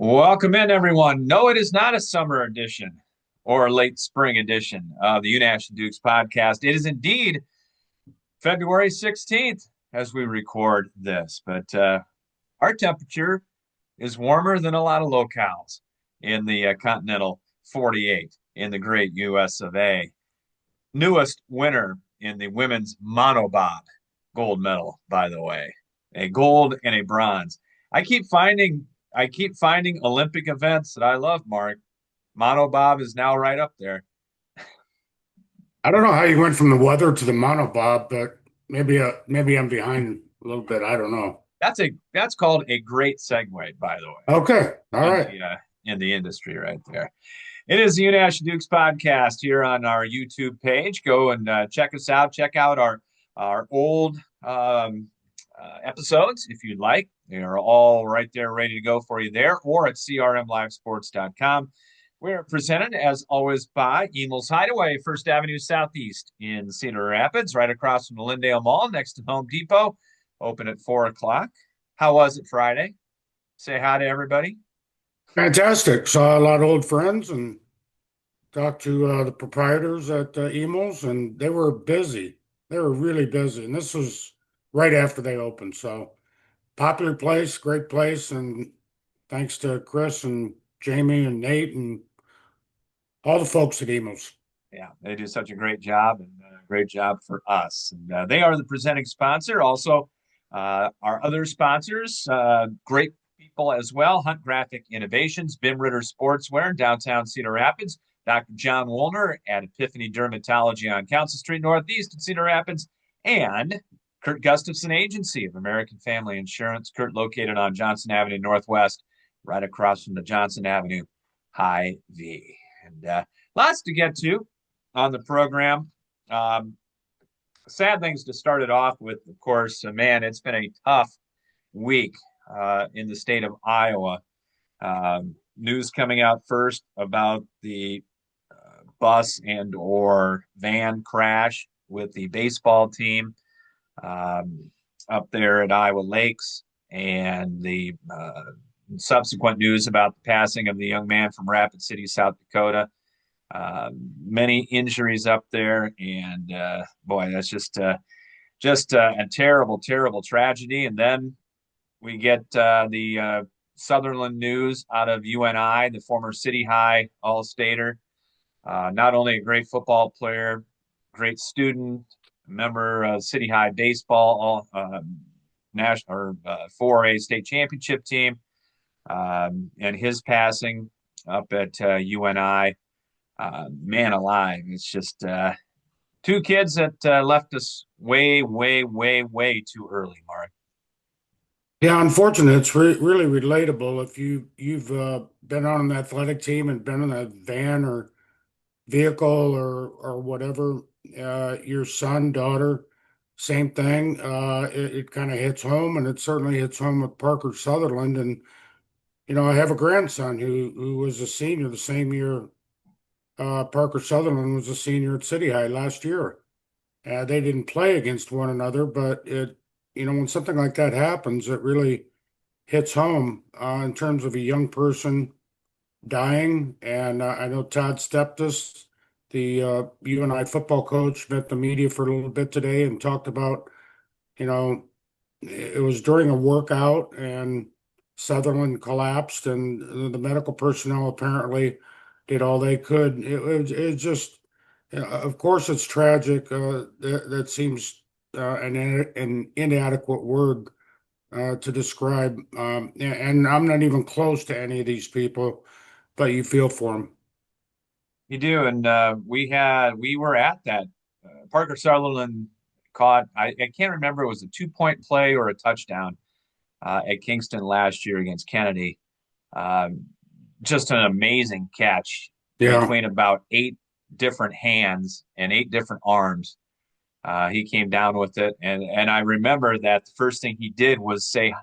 Welcome in, everyone. No, it is not a summer edition or a late spring edition of the Unash and Dukes podcast. It is indeed February 16th as we record this, but our temperature is warmer than a lot of locales in the continental 48 in the great US of A. Newest winner in the women's monobob gold medal, by the way, a gold and a bronze. I keep finding I keep finding Olympic events that I love, Mark. Monobob is now right up there. I don't know how you went from the weather to the monobob, but maybe I'm behind a little bit. I don't know. That's called a great segue, by the way, Okay, all in right. the industry right there. It is the Unash Dukes podcast here on our YouTube page. Go and check us out. Check out our old episodes if you'd like. They are all right there, ready to go for you there, or at crmlivesports.com. We're presented, as always, by Emel's Hideaway, First Avenue Southeast in Cedar Rapids, right across from the Lindale Mall, next to Home Depot. Open at 4 o'clock. How was it Friday? Say hi to everybody. Fantastic. Saw a lot of old friends and talked to the proprietors at Emil's, and they were busy. They were really busy, and this was right after they opened. So popular place, great place, and thanks to Chris and Jamie and Nate and all the folks at Emil's. Yeah, they do such a great job and a great job for us. And they are the presenting sponsor. Also, our other sponsors, great people as well. Hunt Graphic Innovations, Bim Ritter Sportswear in downtown Cedar Rapids, Dr. John Woolner at Epiphany Dermatology on Council Street Northeast in Cedar Rapids, and Kurt Gustafson Agency of American Family Insurance. Kurt located on Johnson Avenue Northwest, right across from the Johnson Avenue High V. And lots to get to on the program. Um, Sad things to start it off with, of course. Man, it's been a tough week in the state of Iowa. News coming out first about the bus and or van crash with the baseball team up there at Iowa Lakes, and the subsequent news about the passing of the young man from Rapid City, South Dakota. Many injuries up there, and boy, that's just a terrible, terrible tragedy. And then we get the Sutherland news out of UNI, the former City High All-Stater. Not only a great football player, great student, member of City High baseball, national or 4A state championship team, and his passing up at UNI. Man alive, it's just two kids that left us way, way, way, way too early, Mark. Yeah, unfortunately, it's really relatable. If you've been on an athletic team and been in a van or vehicle or whatever, your son, daughter, same thing. It kind of hits home, and it certainly hits home with Parker Sutherland. And I have a grandson who was a senior the same year Parker Sutherland was a senior at City High last year. They didn't play against one another, but when something like that happens, it really hits home in terms of a young person dying. And I know Todd Steptis, the UNI football coach, met the media for a little bit today and talked about, you know, it was during a workout and Sutherland collapsed, and the medical personnel apparently did all they could. It just, of course, it's tragic. That seems an inadequate word to describe. And I'm not even close to any of these people, but you feel for them. You do, and we were at that. Parker Sutherland caught. I can't remember, it was a 2 point play or a touchdown at Kingston last year against Kennedy. Um, just an amazing catch Yeah. between about eight different hands and eight different arms. He came down with it, and I remember that the first thing he did was say,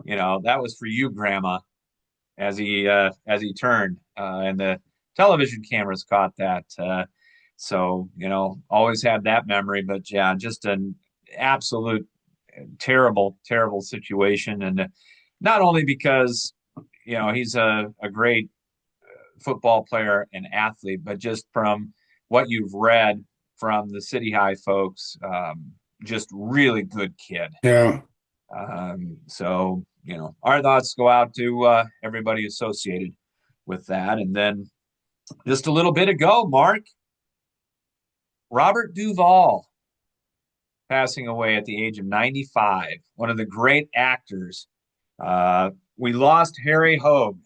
that was for you, Grandma, as he turned, and the television cameras caught that. So always had that memory. But yeah, just an absolute terrible, terrible situation, and not only because he's a great football player and athlete, but just from what you've read from the City High folks, just really good kid. Yeah. So, our thoughts go out to everybody associated with that. And then just a little bit ago, Mark, Robert Duvall passing away at the age of 95, one of the great actors. We lost Harry Hogue,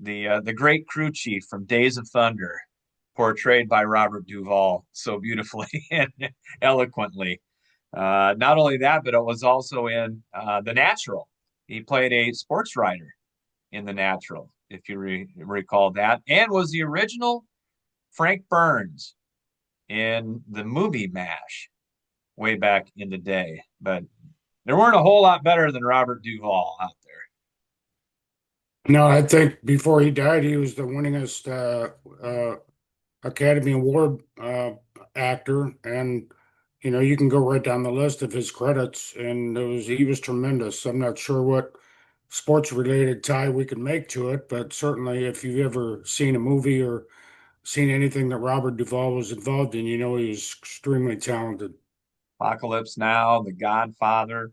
the great crew chief from Days of Thunder, portrayed by Robert Duvall so beautifully and eloquently. Not only that, but it was also in The Natural. He played a sports writer in The Natural, if you recall that, and was the original Frank Burns in the movie MASH way back in the day. But there weren't a whole lot better than Robert Duvall out there. No, I think before he died, he was the winningest Academy Award actor, and you can go right down the list of his credits, and he was tremendous. I'm not sure what sports related tie we can make to it, but certainly if you've ever seen a movie or seen anything that Robert Duvall was involved in, he was extremely talented. Apocalypse Now, The Godfather,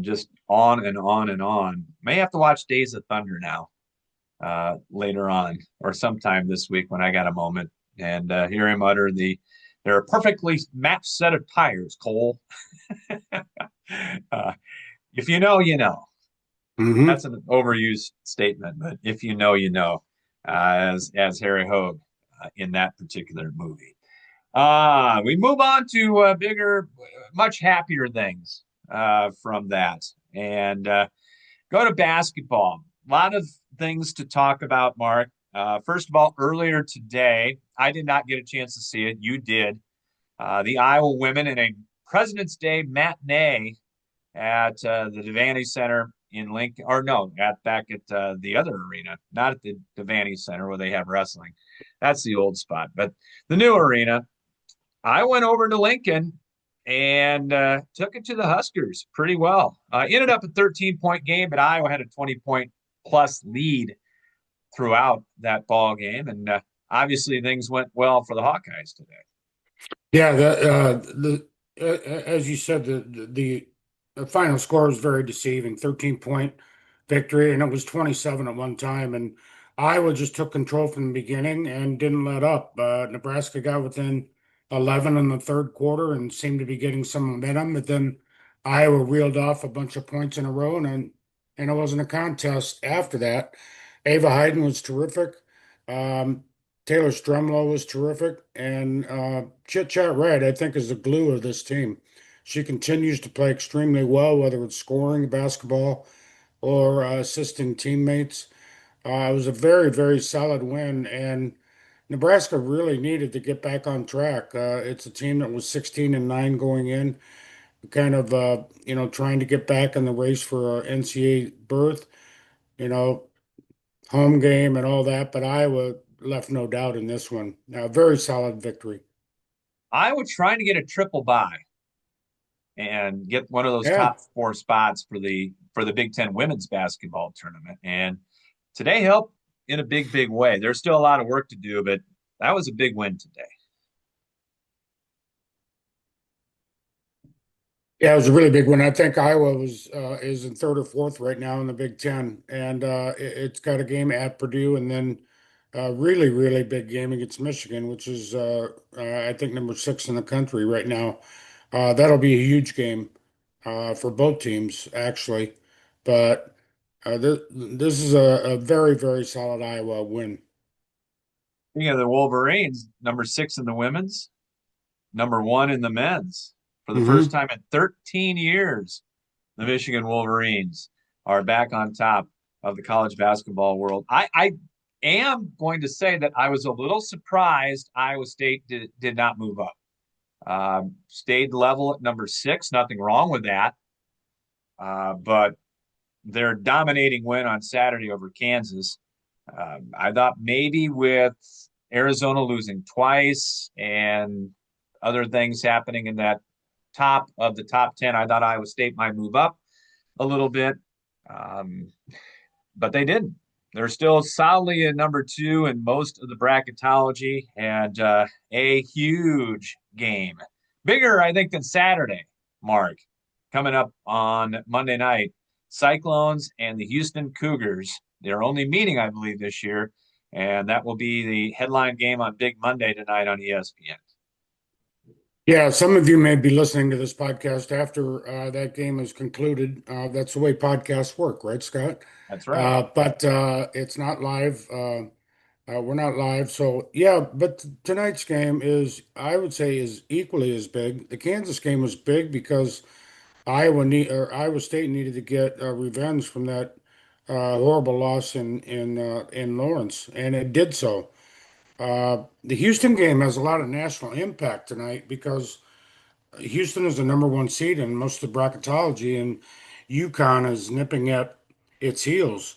just on and on and on. May have to watch Days of Thunder now later on or sometime this week when I got a moment and hear him utter they're a perfectly matched set of tires, Cole. uh, if you know, you know. Hmm. That's an overused statement, but if you know, you know, as Harry Hogue in that particular movie. We move on to bigger, much happier things from that, and go to basketball. A lot of things to talk about, Mark. First of all, earlier today, I did not get a chance to see it. You did. The Iowa women in a President's Day matinee at the Devaney Center in Lincoln, or no, back at the other arena, not at the Devaney Center where they have wrestling. That's the old spot, but the new arena. I went over to Lincoln and took it to the Huskers pretty well. Ended up a 13-point game, but Iowa had a 20-point plus lead throughout that ball game, and obviously things went well for the Hawkeyes today. Yeah, as you said, the final score was very deceiving. 13-point victory, and it was 27 at one time. And Iowa just took control from the beginning and didn't let up. Nebraska got within 11 in the third quarter and seemed to be getting some momentum. But then Iowa reeled off a bunch of points in a row, and it wasn't a contest after that. Ava Hayden was terrific. Um, Taylor Strumlow was terrific, and Chit Chat Red, I think, is the glue of this team. She continues to play extremely well, whether it's scoring basketball or assisting teammates. It was a very, very solid win, and Nebraska really needed to get back on track. It's a team that was 16-9 going in, kind of, trying to get back in the race for an NCAA berth. You know, home game and all that, but Iowa left no doubt in this one. Very solid victory. Iowa trying to get a triple bye and get one of those Yeah. top four spots for the Big Ten women's basketball tournament. And today helped in a big, big way. There's still a lot of work to do, but that was a big win today. Yeah, it was a really big one. I think Iowa is in third or fourth right now in the Big Ten, and it's got a game at Purdue, and then a really, really big game against Michigan, which is I think number six in the country right now. That'll be a huge game for both teams, actually. But this is a very, very solid Iowa win. Speaking of the Wolverines, number 6 in the women's, number 1 in the men's. For the first Hmm. time in 13 years, the Michigan Wolverines are back on top of the college basketball world. I am going to say that I was a little surprised Iowa State did not move up. Stayed level at number 6, nothing wrong with that. But their dominating win on Saturday over Kansas, I thought maybe with Arizona losing twice and other things happening in that top of the top 10, I thought Iowa State might move up a little bit. Um, but they didn't. They're still solidly at number two in most of the bracketology, and a huge game, bigger I think than Saturday. Mark, coming up on Monday night, Cyclones and the Houston Cougars. They're only meeting, I believe, this year, and that will be the headline game on Big Monday tonight on ESPN. Yeah, some of you may be listening to this podcast after that game is concluded. That's the way podcasts work, right, Scott? That's right. But it's not live. We're not live, so yeah. But tonight's game is, I would say, is equally as big. The Kansas game was big because Iowa State needed to get revenge from that horrible loss in Lawrence, and it did so. The Houston game has a lot of national impact tonight because Houston is the number one seed in most of the bracketology, and UConn is nipping at its heels,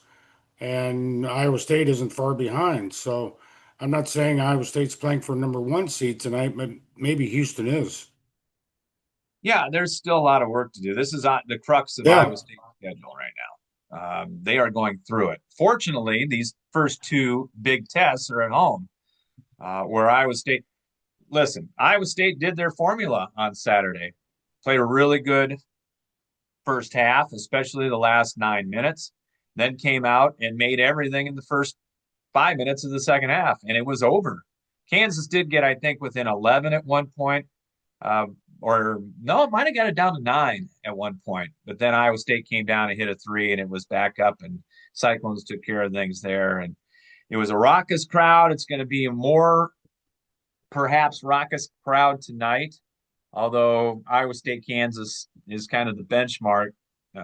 and Iowa State isn't far behind. So I'm not saying Iowa State's playing for number one seed tonight, but maybe Houston is. Yeah, there's still a lot of work to do. This is the crux of Yeah. Iowa State's schedule right now. They are going through it. Fortunately, these first two big tests are at home, where Iowa State. Listen, Iowa State did their formula on Saturday. Played a really good first half, especially the last 9 minutes. Then came out and made everything in the first 5 minutes of the second half, and it was over. Kansas did get, I think, within 11 at one point, or no, it might have got it down to 9 at one point. But then Iowa State came down and hit a three, and it was back up, and Cyclones took care of things there. And it was a raucous crowd. It's going to be a more perhaps raucous crowd tonight, although Iowa State, Kansas is kind of the benchmark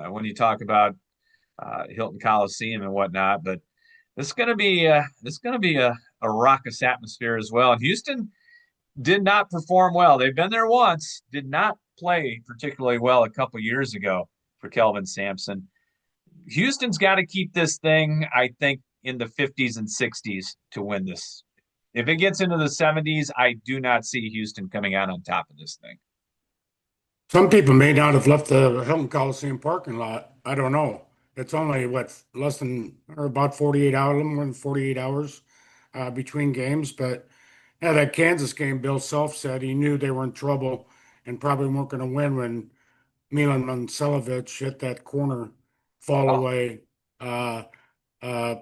when you talk about Hilton Coliseum and whatnot. But this is going to be a raucous atmosphere as well. And Houston did not perform well. They've been there once, did not play particularly well a couple years ago for Kelvin Sampson. Houston's got to keep this thing, I think, in the 50s and 60s to win this. If it gets into the 70s, I do not see Houston coming out on top of this thing. Some people may not have left the Hilton Coliseum parking lot. I don't know. It's only what, less than or about 48 hours, a little more than 48 hours between games. But yeah, that Kansas game, Bill Self said he knew they were in trouble and probably weren't going to win when Milan Mancelovic hit that corner fall Oh, away uh, uh,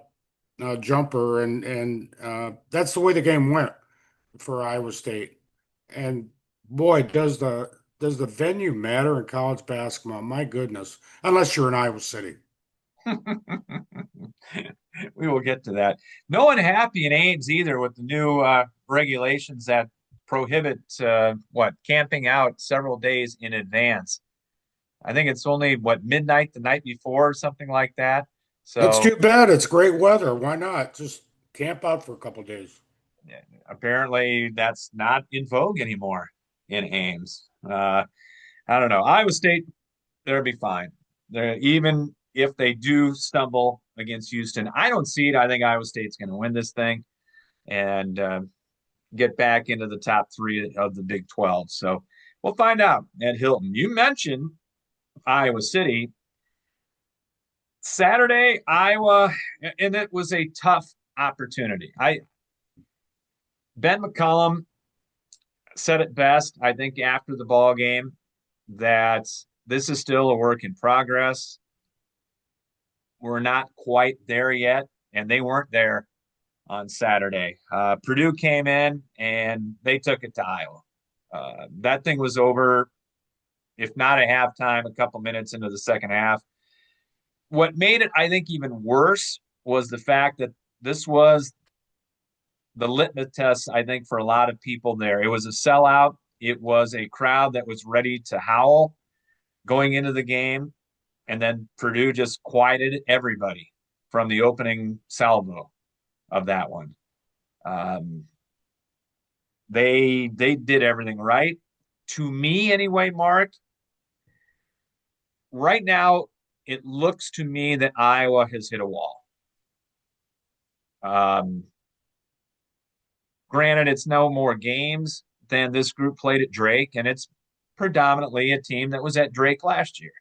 jumper, and that's the way the game went for Iowa State. And boy, does the venue matter in college basketball? My goodness, unless you're in Iowa City. we will get to that. No one happy in Ames either with the new regulations that prohibit what camping out several days in advance. I think it's only what midnight the night before or something like that. That's So too bad. It's great weather. Why not just camp out for a couple days? yeah, apparently that's not in vogue anymore in Ames. I don't know. Iowa State, they'll be fine. Even if they do stumble against Houston, I don't see it. I think Iowa State's going to win this thing and get back into the top three of the Big 12. So we'll find out at Hilton. You mentioned Iowa City. Saturday, Iowa, and it was a tough opportunity. Ben McCollum said it best, I think, after the ball game, that this is still a work in progress. We're not quite there yet, and they weren't there on Saturday. Purdue came in and they took it to Iowa. That thing was over, if not at halftime, a couple minutes into the second half. What made it, I think, even worse was the fact that this was the litmus test, I think, for a lot of people there. It was a sellout. It was a crowd that was ready to howl going into the game. And then Purdue just quieted everybody from the opening salvo of that one. Um, they did everything right. To me, anyway, Mark, right now, it looks to me that Iowa has hit a wall. Um, Granted, it's no more games than this group played at Drake, and it's predominantly a team that was at Drake last year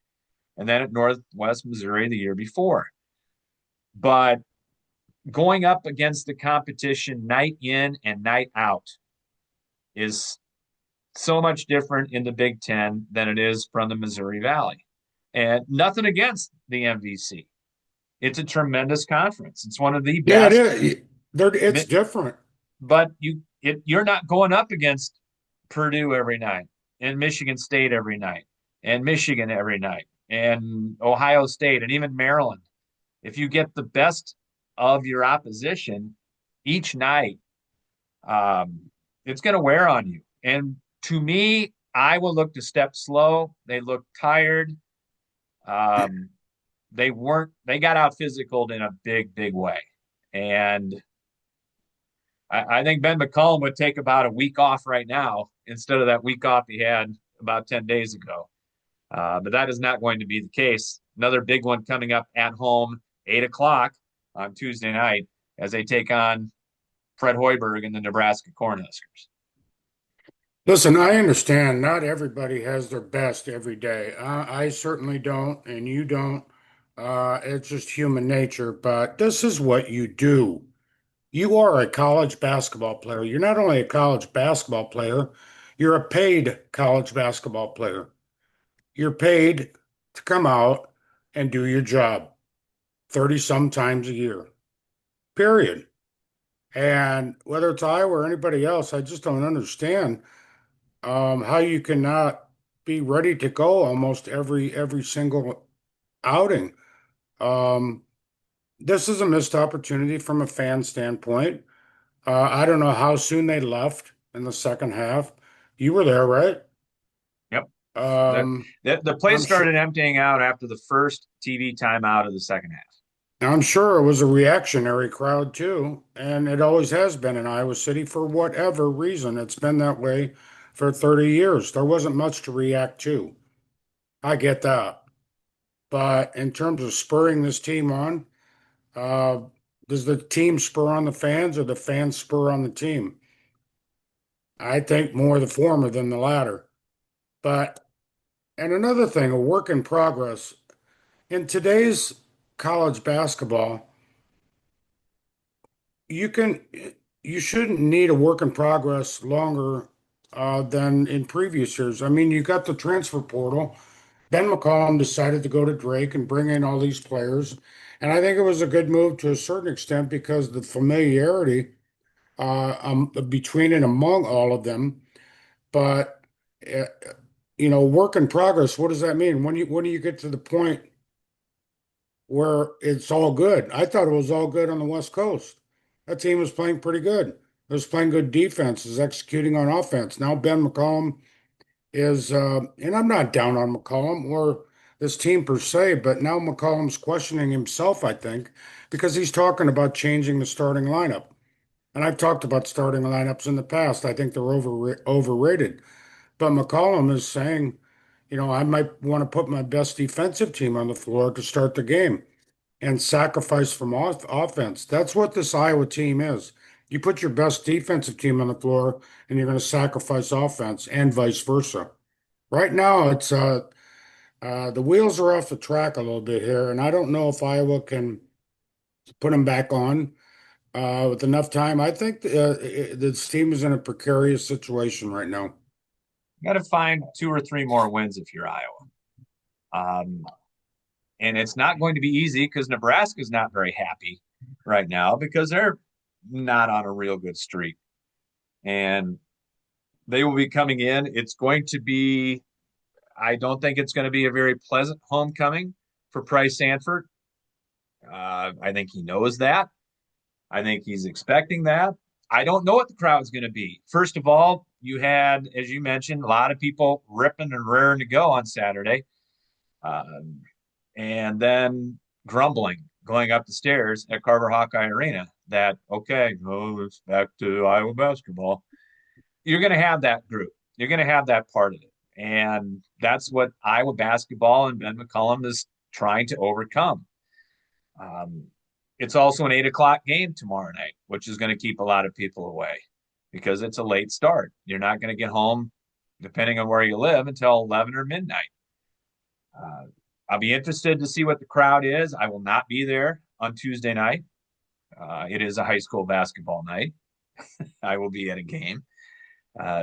and then at Northwest Missouri the year before. But going up against the competition night in and night out is so much different in the Big Ten than it is from the Missouri Valley. And nothing against the MVC. It's a tremendous conference. It's one of the Yeah, it best, is. It's different. but you're not going up against Purdue every night and Michigan State every night and Michigan every night and Ohio State and even Maryland. If you get the best of your opposition each night, um, it's going to wear on you. And to me, Iowa looked a step slow. They looked tired. Um, they got out physical in a big, big way. And I think Ben McCollum would take about a week off right now instead of that week off he had about 10 days ago. But that is not going to be the case. Another big one coming up at home, 8 o'clock on Tuesday night as they take on Fred Hoiberg and the Nebraska Cornhuskers. Listen, I understand not everybody has their best every day. I certainly don't, and you don't. It's just human nature, but this is what you do. You are a college basketball player. You're not only a college basketball player, you're a paid college basketball player. You're paid to come out and do your job 30 some times a year, period. And whether it's Iowa or anybody else, I just don't understand how you cannot be ready to go almost every single outing. Um, this is a missed opportunity from a fan standpoint. I don't know how soon they left in the second half. You were there, right? Yep. The, Um, the place I'm sure. started emptying out after the first TV timeout of the second half. I'm sure it was a reactionary crowd too, and it always has been in Iowa City for whatever reason. It's been that way for 30 years. There wasn't much to react to. I get that. But in terms of spurring this team on, uh, does the team spur on the fans or the fans spur on the team? I think more the former than the latter. But, and another thing, a work in progress. In today's college basketball, you can, you shouldn't need a work in progress longer than in previous years. I mean, you got the transfer portal. Ben McCollum decided to go to Drake and bring in all these players. And I think it was a good move to a certain extent because the familiarity between and among all of them. But uh, work in progress. What does that mean? When do you get to the point where it's all good? I thought it was all good on the West Coast. That team was playing pretty good. It was playing good defense, is executing on offense. Now Ben McCollum is, and I'm not down on McCollum or this team per se, but now McCollum's questioning himself, I think, because he's talking about changing the starting lineup. And I've talked about starting lineups in the past. I think they're overrated. But McCollum is saying, I might want to put my best defensive team on the floor to start the game and sacrifice from offense. That's what this Iowa team is. You put your best defensive team on the floor and you're going to sacrifice offense and vice versa. Right now, it's the wheels are off the track a little bit here, and I don't know if Iowa can put them back on with enough time. I think this team is in a precarious situation right now. You got to find 2 or 3 more wins if you're Iowa. Um, and it's not going to be easy because Nebraska's not very happy right now because they're not on a real good streak. And they will be coming in. It's going to be, I don't think it's going to be a very pleasant homecoming for Price Sanford. I think he knows that. I think he's expecting that. I don't know what the crowd's going to be. First of all, you had, as you mentioned, a lot of people ripping and raring to go on Saturday. Um, and then grumbling going up the stairs at Carver Hawkeye Arena that, okay, it's back to Iowa basketball. You're going to have that group. You're going to have that part of it. And that's what Iowa basketball and Ben McCollum is trying to overcome. Um, it's also an 8 o'clock game tomorrow night, which is going to keep a lot of people away because it's a late start. You're not going to get home, depending on where you live, until 11 or midnight. Uh, I'll be interested to see what the crowd is. I will not be there. on Tuesday night. It is a high school basketball night. I will be at a game.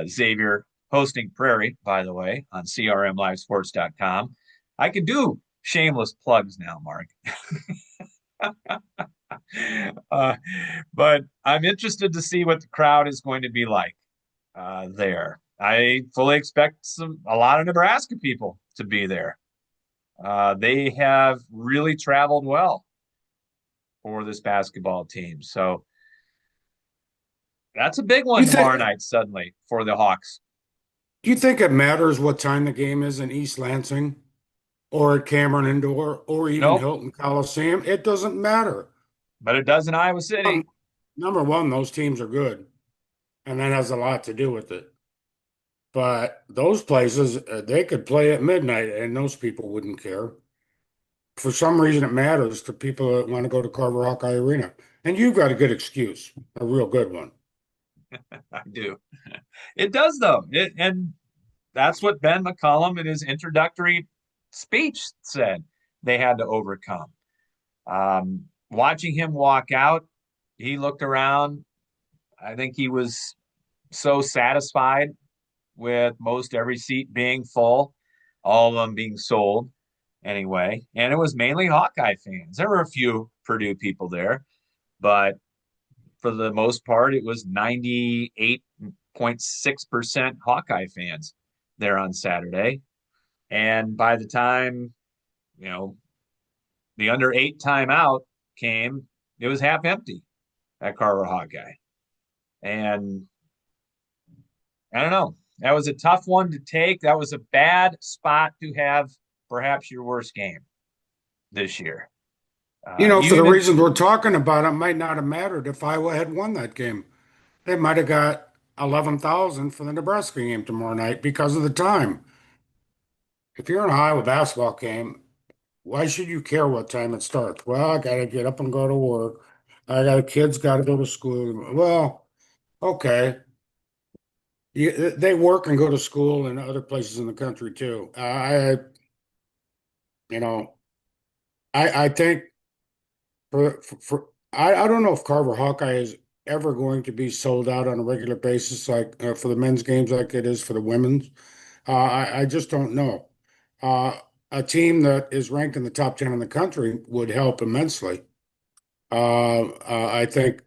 Xavier hosting Prairie, by the way, on crmlivesports.com. I can do shameless plugs now, Mark. uh, but I'm interested to see what the crowd is going to be like there. I fully expect a lot of Nebraska people to be there. They have really traveled well for this basketball team. So that's a big one You tomorrow think night, suddenly, for the Hawks. do you think it matters what time the game is in East Lansing or at Cameron Indoor or even Nope, Hilton Coliseum? It doesn't matter. but it does in Iowa City. Number one, those teams are good, and that has a lot to do with it. But those places, they could play at midnight, and those people wouldn't care. For some reason, it matters to people that want to go to Carver Hawkeye Arena. And you've got a good excuse, a real good one. I do. It does, though. And that's what Ben McCollum in his introductory speech said they had to overcome. Watching him walk out, he looked around. I think he was so satisfied with most every seat being full, all of them being sold anyway. And it was mainly Hawkeye fans. There were a few Purdue people there, but for the most part, it was 98.6% Hawkeye fans there on Saturday. And by the time, you know, the under 8 timeout came, it was half empty at Carver Hawkeye. And I don't know. That was a tough one to take. That was a bad spot to have perhaps your worst game this year. For the Even reasons we're talking about, it might not have mattered if Iowa had won that game. They might have got 11,000 for the Nebraska game tomorrow night because of the time. If you're in a Iowa basketball game, why should you care what time it starts? Well, I got to get up and go to work. I got kids got to go to school. Well, okay. They work and go to school in other places in the country too. You know, I think I don't know if Carver Hawkeye is ever going to be sold out on a regular basis, like for the men's games, like it is for the women's. I just don't know. Uh, a team that is ranked in the top 10 in the country would help immensely. I think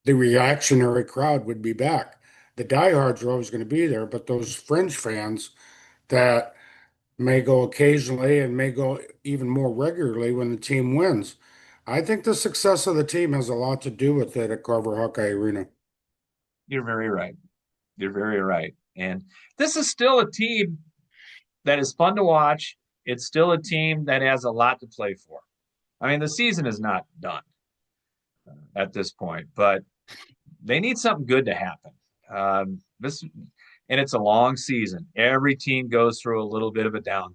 the reactionary crowd would be back. The diehards are always going to be there, but those fringe fans that may go occasionally and may go even more regularly when the team wins. I think the success of the team has a lot to do with it at Carver Hawkeye Arena. you're very right. You're very right. And this is still a team that is fun to watch. It's still a team that has a lot to play for. I mean, the season is not done at this point, but they need something good to happen. This and it's a long season. Every team goes through a little bit of a down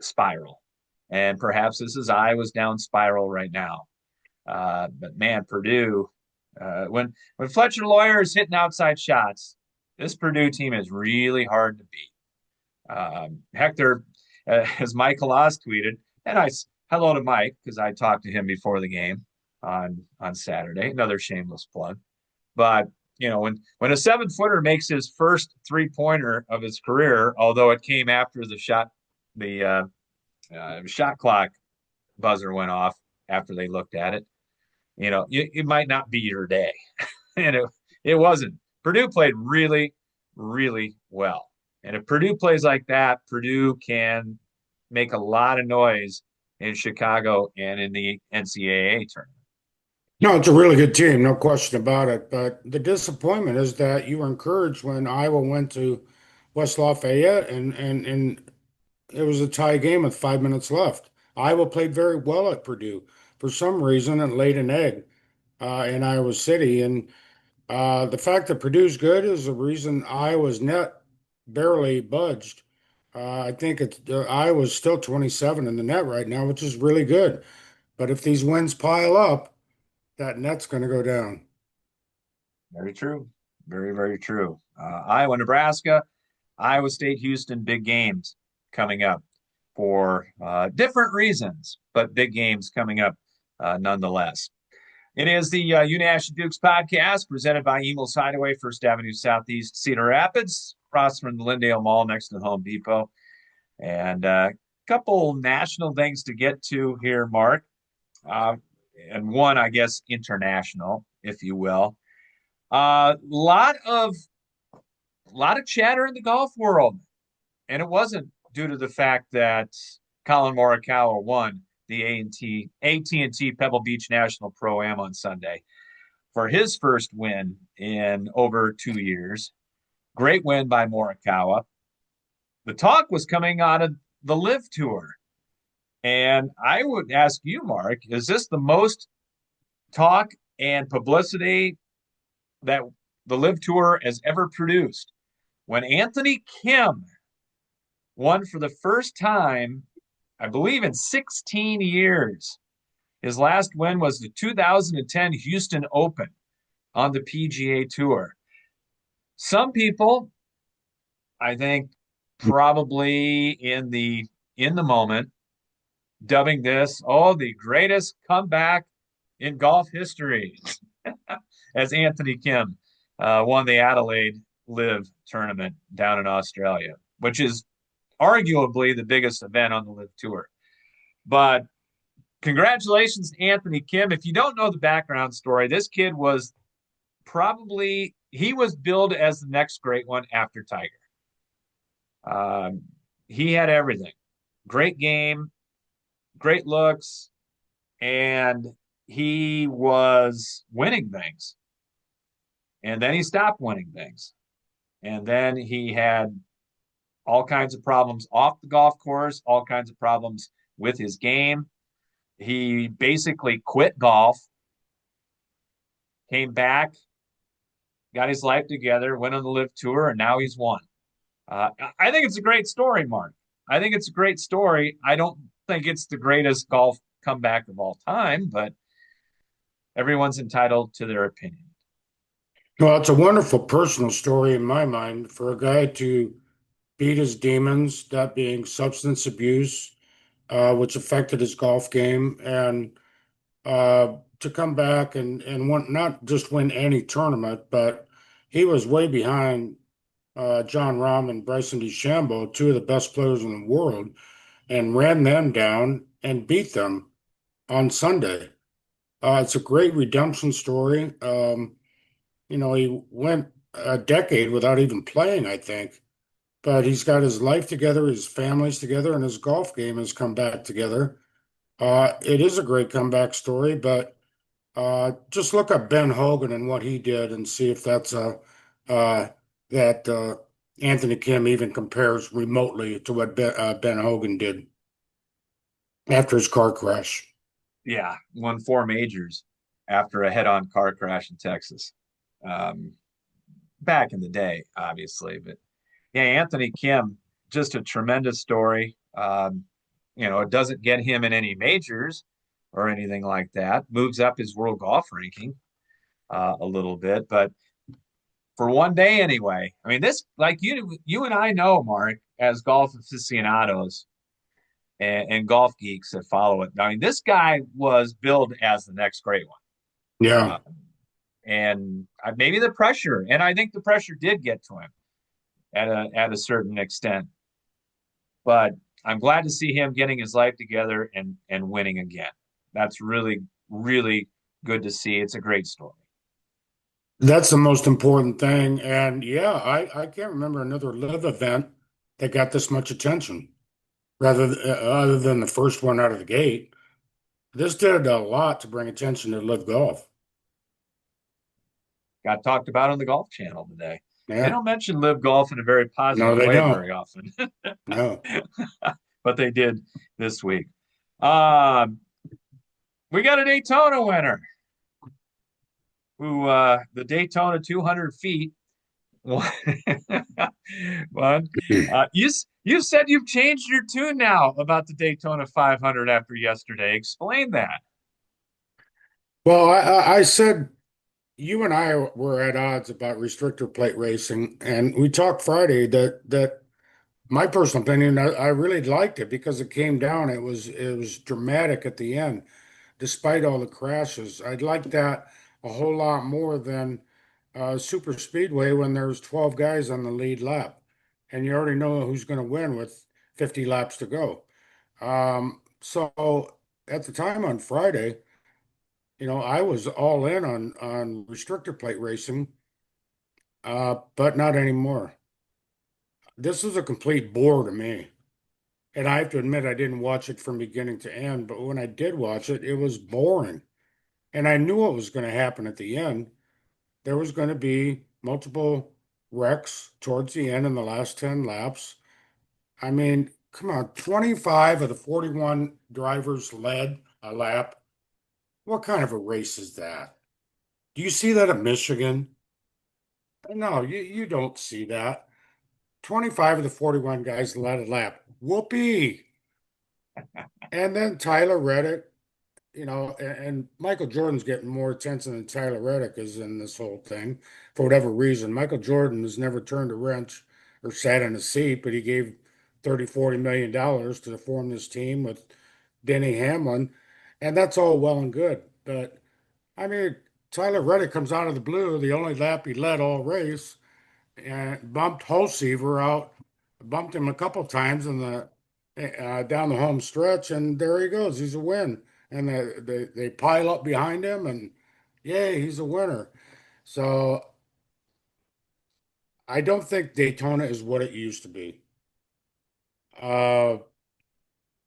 spiral, and perhaps this is Iowa's down spiral right now. But man, Purdue, when Fletcher Lawyer is hitting outside shots, this Purdue team is really hard to beat. Hector, as Michael Oz tweeted, and hello to Mike because I talked to him before the game on Saturday. Another shameless plug, but when a 7-footer makes his first 3-pointer of his career, although it came after the shot clock buzzer went off after they looked at it, it might not be your day, and it wasn't. Purdue played really, really well, and if Purdue plays like that, Purdue can make a lot of noise in Chicago and in the NCAA tournament. No, it's a really good team, no question about it. But the disappointment is that you were encouraged when Iowa went to West Lafayette and it was a tie game with 5 minutes left. Iowa played very well at Purdue. For some reason, it laid an egg in Iowa City. And the fact that Purdue's good is the reason Iowa's net barely budged. I think Iowa's still 27 in the net right now, which is really good. But if these wins pile up, that net's going to go down. Very true. Very, very true. Iowa, Nebraska, Iowa State, Houston, big games coming up for different reasons, but big games coming up nonetheless. It is the Unash Dukes podcast presented by Emil's Hideaway, First Avenue Southeast, Cedar Rapids, across from the Lindale Mall next to the Home Depot. And a couple national things to get to here, Mark. Uh, and one, I guess, international, if you will. A lot of chatter in the golf world, and it wasn't due to the fact that Colin Morikawa won the AT&T Pebble Beach National Pro Am on Sunday for his first win in over 2 years. Great win by Morikawa. The talk was coming out of the Live Tour, and I would ask you, Mark, is this the most talk and publicity that the Live Tour has ever produced? When Anthony Kim won for the first time, I believe in 16 years. His last win was the 2010 Houston Open on the PGA Tour. Some people, I think, probably in the moment, dubbing this, the greatest comeback in golf history, as Anthony Kim won the Adelaide Live tournament down in Australia, which is arguably the biggest event on the Live Tour. But congratulations to Anthony Kim. If you don't know the background story, this kid was he was billed as the next great one after Tiger. He had everything. Great game, great looks, and he was winning things. And then he stopped winning things. And then he had all kinds of problems off the golf course, all kinds of problems with his game. He basically quit golf, came back, got his life together, went on the Live Tour, and now he's won. I think it's a great story, Mark. I think it's a great story. I don't think it's the greatest golf comeback of all time, but everyone's entitled to their opinion. Well, it's a wonderful personal story in my mind for a guy to beat his demons, that being substance abuse, which affected his golf game, and to come back and not just win any tournament, but he was way behind John Rahm and Bryson DeChambeau, two of the best players in the world, and ran them down and beat them on Sunday. It's a great redemption story. He went a decade without even playing, I think, but he's got his life together, his family's together, and his golf game has come back together. It is a great comeback story, but just look up Ben Hogan and what he did and see if that Anthony Kim even compares remotely to what Ben Hogan did after his car crash. Yeah, won 4 majors after a head-on car crash in Texas. Um, Back in the day, obviously, but yeah, Anthony Kim, just a tremendous story. It doesn't get him in any majors or anything like that. Moves up his world golf ranking a little bit, but for one day anyway. I mean, this like you and I know, Mark, as golf aficionados and golf geeks that follow it. I mean, this guy was billed as the next great one. Yeah. And maybe the pressure, and I think the pressure did get to him at a certain extent. But I'm glad to see him getting his life together and winning again. That's really, really good to see. It's a great story. That's the most important thing. And yeah, I can't remember another live event that got this much attention, other than the first one out of the gate. This did a lot to bring attention to live golf. Got talked about on the Golf Channel today. They Yeah. don't mention live golf in a very No, positive they way don't. very often, No. but they did this week. Um, we got a Daytona winner who the Daytona 200 feet won. You said you've changed your tune now about the Daytona 500 after yesterday. Explain that. Well, I said you and I were at odds about restrictor plate racing, and we talked Friday that my personal opinion, I really liked it because it came down. It was dramatic at the end. despite all the crashes. I'd like that a whole lot more than super speedway when there's 12 guys on the lead lap and you already know who's going to win with 50 laps to go. So at the time on Friday, I was all in on restrictor plate racing, but not anymore. This was a complete bore to me. And I have to admit, I didn't watch it from beginning to end, but when I did watch it, it was boring. And I knew what was going to happen at the end. There was going to be multiple wrecks towards the end in the last 10 laps. I mean, come on, 25 of the 41 drivers led a lap. What kind of a race is that? Do you see that at Michigan? No, you don't see that. 25 of the 41 guys led a lap. Whoopee. And then Tyler Reddick, and Michael Jordan's getting more attention than Tyler Reddick is in this whole thing for whatever reason. Michael Jordan has never turned a wrench or sat in a seat, but he gave 30, $40 million to form this team with Denny Hamlin. And that's all well and good. But I mean, Tyler Reddick comes out of the blue, the only lap he led all race, and bumped Holseaver out, bumped him a couple times in the down the home stretch, and there he goes. He's a win, and they pile up behind him, and yay, he's a winner. So I don't think Daytona is what it used to be. Uh,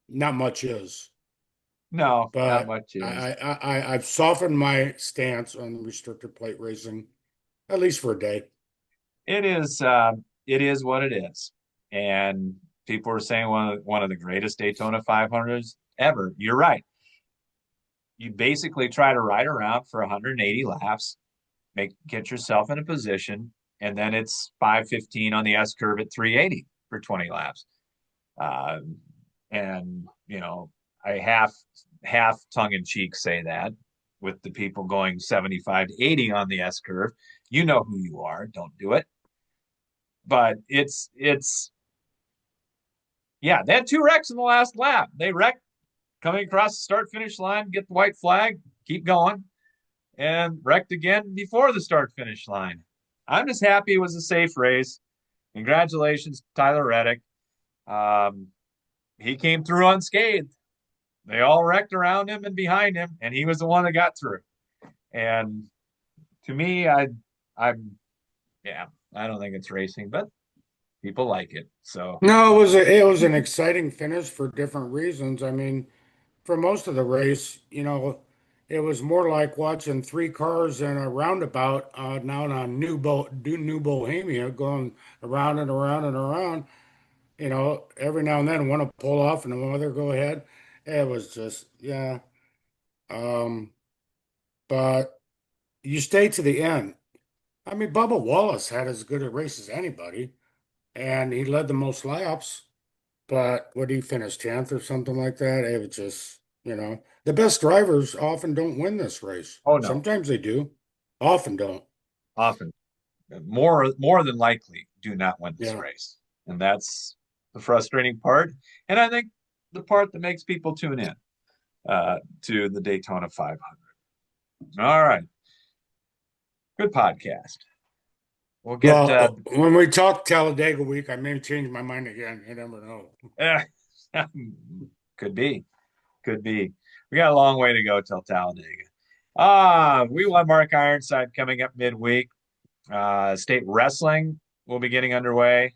Not much is, No, not but much is. I've softened my stance on restrictor plate racing, at least for a day. It is it is what it is. And people are saying one of the greatest Daytona 500s ever. You're right. You basically try to ride around for 180 laps, get yourself in a position, and then it's 515 on the S curve at 380 for 20 laps. Uh, and I half tongue in cheek say that with the people going 75 to 80 on the S curve. You know who you are. Don't do it. But it's yeah, they had two wrecks in the last lap. They wrecked coming across the start finish line, get the white flag, keep going, and wrecked again before the start finish line. I'm just happy it was a safe race. Congratulations, Tyler Reddick. Um, he came through unscathed. They all wrecked around him and behind him, and he was the one that got through. And to me, I'm yeah, I don't think it's racing, but people like it. So No, it was an exciting finish for different reasons. I mean, for most of the race, it was more like watching three cars in a roundabout down on New Bohemia going around and around and around. Every now and then one will pull off and the other go ahead. It was just, yeah. Um, but you stay to the end. I mean, Bubba Wallace had as good a race as anybody, and he led the most laps. But what he finished 10th or something like that? It was just, the best drivers often don't win this race. oh no, Sometimes they do, often don't. often more than likely do not win this Yeah. race, and that's the frustrating part. And I think the part that makes people tune in to the Daytona 500. All right, good podcast. We'll get Well, when we talk Talladega week, I may change my mind again. You never know. could be, could be. We got a long way to go till Talladega. We will have Mark Ironside coming up midweek. State wrestling will be getting underway.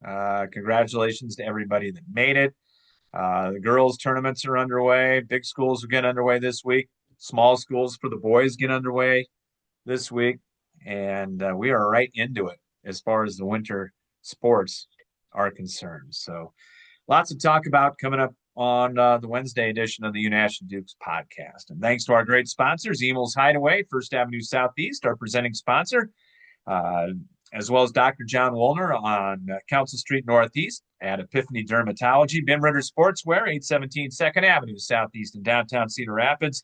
Congratulations to everybody that made it. The girls' tournaments are underway. Big schools will get underway this week. Small schools for the boys get underway this week. And we are right into it as far as the winter sports are concerned. So lots to talk about coming up on the Wednesday edition of the Unash and Dukes podcast. And thanks to our great sponsors, Emel's Hideaway, First Avenue Southeast, our presenting sponsor, uh, as well as Dr. John Woolner on Council Street Northeast at Epiphany Dermatology, Bim Ritter Sportswear, 817 2nd Avenue Southeast in downtown Cedar Rapids,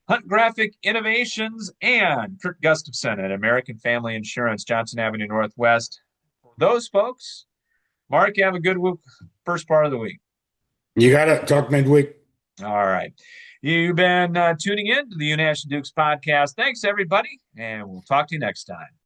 Hunt Graphic Innovations, and Kurt Gustafson at American Family Insurance, Johnson Avenue Northwest. For those folks, Mark, you have a good first part of the week. You got to talk midweek. All right. You've been tuning in to the Unash and Dukes podcast. Thanks, everybody, and we'll talk to you next time.